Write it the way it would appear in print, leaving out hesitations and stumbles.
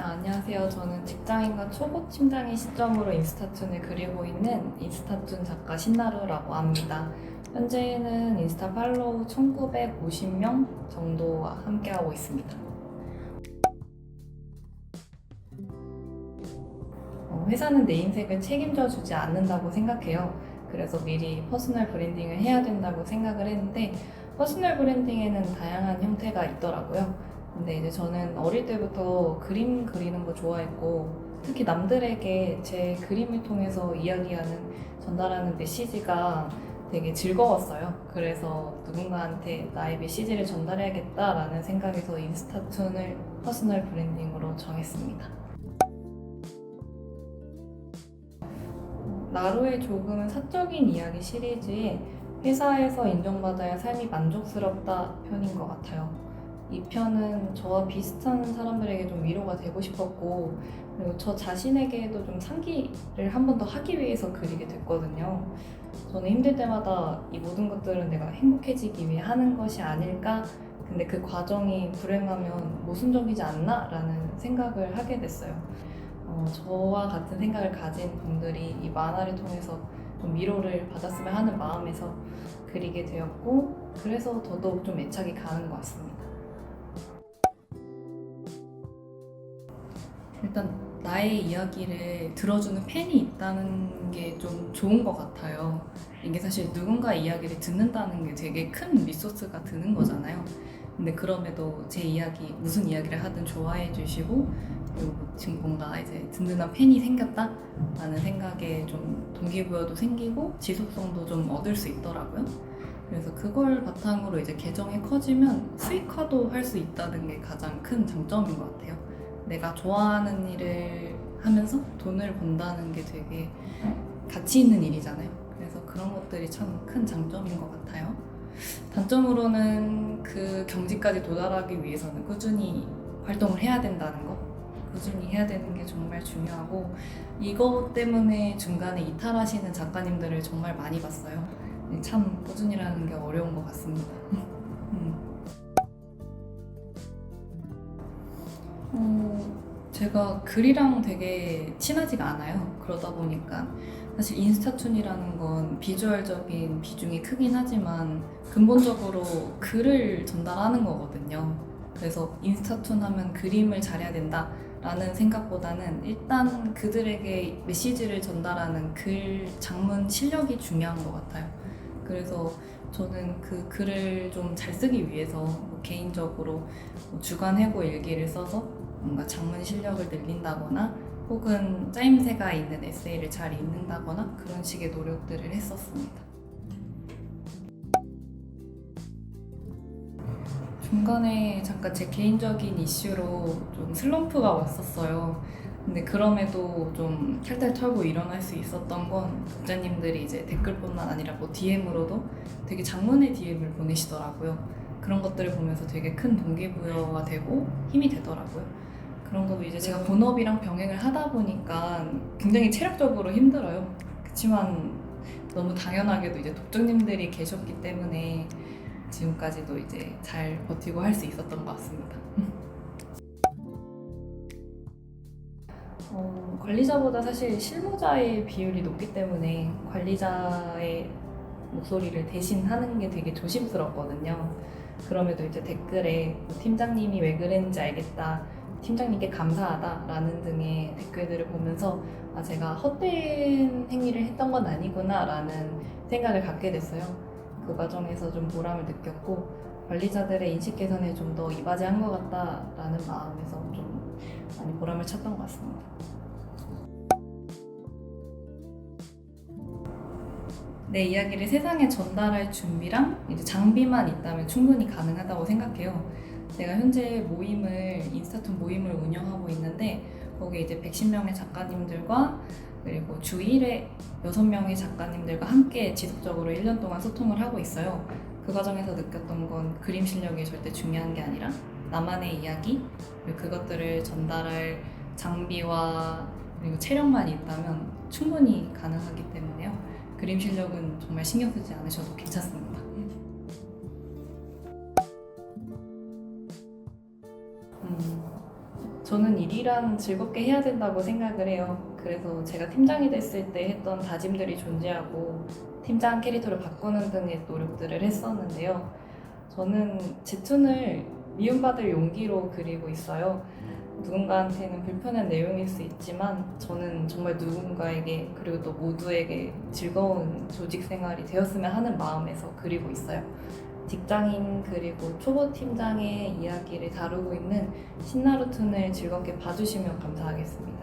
안녕하세요. 저는 직장인과 초보 팀장의 시점으로 인스타툰을 그리고 있는 인스타툰 작가 신나루라고 합니다. 현재는 인스타 팔로우 1950명 정도와 함께하고 있습니다. 회사는 내 인생을 책임져 주지 않는다고 생각해요. 그래서 미리 퍼스널 브랜딩을 해야 된다고 생각을 했는데 퍼스널 브랜딩에는 다양한 형태가 있더라고요. 근데 이제 저는 어릴 때부터 그림 그리는 거 좋아했고 특히 남들에게 제 그림을 통해서 이야기하는 전달하는 메시지가 되게 즐거웠어요. 그래서 누군가한테 나의 메시지를 전달해야겠다라는 생각에서 인스타툰을 퍼스널 브랜딩으로 정했습니다. 나루의 조금은 사적인 이야기 시리즈에 회사에서 인정받아야 삶이 만족스럽다 편인 것 같아요. 이 편은 저와 비슷한 사람들에게 좀 위로가 되고 싶었고, 그리고 저 자신에게도 좀 상기를 한 번 더 하기 위해서 그리게 됐거든요. 저는 힘들 때마다 이 모든 것들은 내가 행복해지기 위해 하는 것이 아닐까? 근데 그 과정이 불행하면 모순적이지 않나? 라는 생각을 하게 됐어요. 저와 같은 생각을 가진 분들이 이 만화를 통해서 좀 위로를 받았으면 하는 마음에서 그리게 되었고, 그래서 더더욱 좀 애착이 가는 것 같습니다. 일단 나의 이야기를 들어주는 팬이 있다는 게 좀 좋은 것 같아요. 이게 사실 누군가 이야기를 듣는다는 게 되게 큰 리소스가 드는 거잖아요. 근데 그럼에도 제 이야기, 무슨 이야기를 하든 좋아해 주시고, 그리고 지금 뭔가 이제 든든한 팬이 생겼다라는 생각에 좀 동기부여도 생기고 지속성도 좀 얻을 수 있더라고요. 그래서 그걸 바탕으로 이제 계정이 커지면 수익화도 할 수 있다는 게 가장 큰 장점인 것 같아요. 내가 좋아하는 일을 하면서 돈을 번다는 게 되게 가치 있는 일이잖아요. 그래서 그런 것들이 참 큰 장점인 것 같아요. 단점으로는 그 경지까지 도달하기 위해서는 꾸준히 활동을 해야 된다는 거, 꾸준히 해야 되는 게 정말 중요하고, 이것 때문에 중간에 이탈하시는 작가님들을 정말 많이 봤어요. 참 꾸준히라는 게 어려운 것 같습니다. 제가 글이랑 되게 친하지가 않아요. 그러다 보니까 사실 인스타툰이라는 건 비주얼적인 비중이 크긴 하지만 근본적으로 글을 전달하는 거거든요. 그래서 인스타툰 하면 그림을 잘해야 된다라는 생각보다는 일단 그들에게 메시지를 전달하는 글, 장문 실력이 중요한 것 같아요. 그래서 저는 그 글을 좀 잘 쓰기 위해서 개인적으로 주간 회고 일기를 써서 뭔가 장문 실력을 늘린다거나 혹은 짜임새가 있는 에세이를 잘 읽는다거나 그런 식의 노력들을 했었습니다. 중간에 잠깐 제 개인적인 이슈로 좀 슬럼프가 왔었어요. 근데 그럼에도 좀 탈탈 털고 일어날 수 있었던 건 독자님들이 이제 댓글뿐만 아니라 뭐 DM으로도 되게 장문의 DM을 보내시더라고요. 그런 것들을 보면서 되게 큰 동기부여가 되고 힘이 되더라고요. 그런 것도 이제 제가 본업이랑 병행을 하다 보니까 굉장히 체력적으로 힘들어요. 그렇지만 너무 당연하게도 이제 독자님들이 계셨기 때문에 지금까지도 이제 잘 버티고 할 수 있었던 것 같습니다. 관리자보다 사실 실무자의 비율이 높기 때문에 관리자의 목소리를 대신하는 게 되게 조심스럽거든요. 그럼에도 이제 댓글에 뭐 팀장님이 왜 그랬는지 알겠다, 팀장님께 감사하다라는 등의 댓글들을 보면서 제가 헛된 행위를 했던 건 아니구나라는 생각을 갖게 됐어요. 그 과정에서 좀 보람을 느꼈고 관리자들의 인식 개선에 좀 더 이바지한 것 같다라는 마음에서 좀 많이 보람을 찾던 것 같습니다. 내 이야기를 세상에 전달할 준비랑 이제 장비만 있다면 충분히 가능하다고 생각해요. 제가 현재 인스타툰 모임을 운영하고 있는데 거기에 이제 110명의 작가님들과 그리고 주 1회 6명의 작가님들과 함께 지속적으로 1년 동안 소통을 하고 있어요. 그 과정에서 느꼈던 건 그림 실력이 절대 중요한 게 아니라 나만의 이야기, 그리고 그것들을 전달할 장비와 그리고 체력만 있다면 충분히 가능하기 때문에요. 그림 실력은 정말 신경 쓰지 않으셔도 괜찮습니다. 저는 일이란 즐겁게 해야 된다고 생각을 해요. 그래서 제가 팀장이 됐을 때 했던 다짐들이 존재하고 팀장 캐릭터를 바꾸는 등의 노력들을 했었는데요. 저는 제툰을 미움받을 용기로 그리고 있어요. 누군가한테는 불편한 내용일 수 있지만 저는 정말 누군가에게 그리고 또 모두에게 즐거운 조직 생활이 되었으면 하는 마음에서 그리고 있어요. 직장인 그리고 초보 팀장의 이야기를 다루고 있는 신나루툰을 즐겁게 봐주시면 감사하겠습니다.